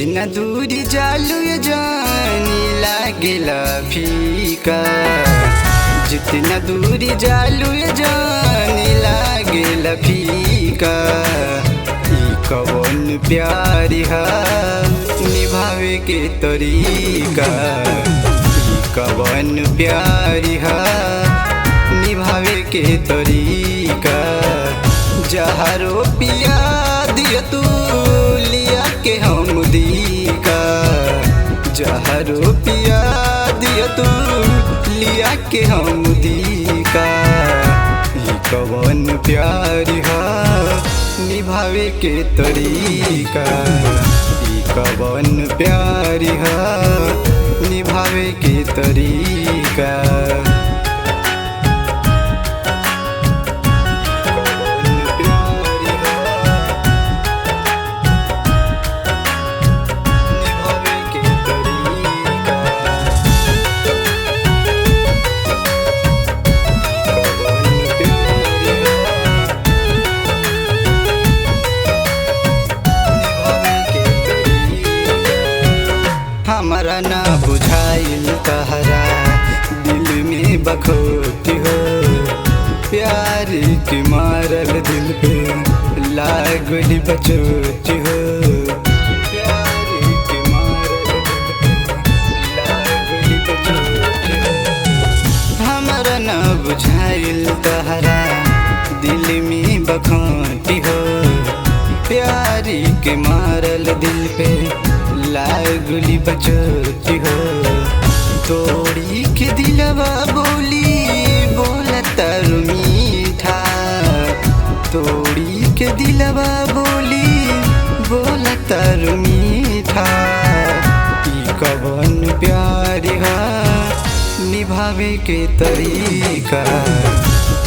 जितना दूरी जालू ये जानी लागेला फीका। जितना दूरी जालू ये जानी लागेला फीका। ई कवन प्यारी हा निभावे के तरीका। ई कवन प्यारी हा निभावे के तरीका। जहरो पिया दिया तू लिया के हम दीका। जहरो पिया दिया तू लिया के हम दीका। ई कवन प्यारी हा निभावे के तरीका। ई कवन प्यारी हा निभावे के तरीका। हमारा ना बुझाइल तहरा दिल में बखोती हो। प्यार के मारल दिल पे लागली बचोती हो। प्यार के मारल दिल पे लागली बचोती हो। हमारा ना बुझाइल तहरा दिल में बखोती हो। प्यार के मारल दिल पे लागली बचोती हो। तोड़ी के दिलवा बोली बोलता मीठा। तोड़ी के दिलवा बोली बोलता मीठा। ई कवन प्यारी हा निभावे के तरीका।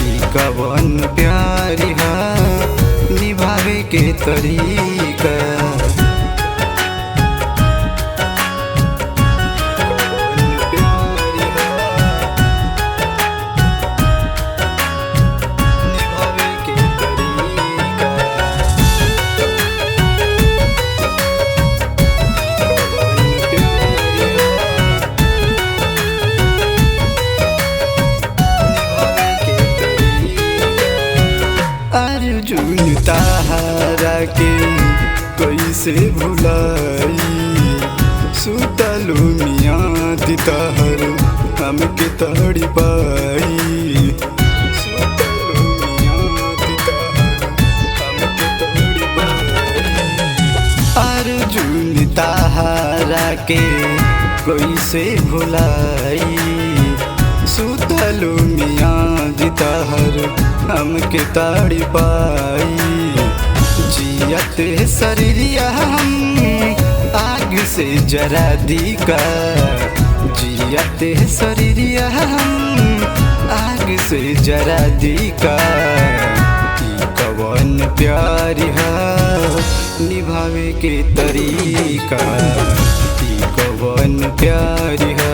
ई कवन प्यारी हा निभावे के तरीका। अर्जुन ताहरा के कैसे भुलाई। सुतलू मियाँ दिताहर हमके तड़ी पाई। सुतलू मियाँ दिताहर हमके तड़ी पाई। अर्जुन ताहरा के कैसे भुलाई। सुतलू मियाँ दिताहर हमके ताड़ी पाई। जियत शरीरिया हम आग से जरा दी का। जियत शरीरिया हम आग से जरा दी का। ई कवन प्यारी हा निभावे के तरीका। ई कवन प्यारी हा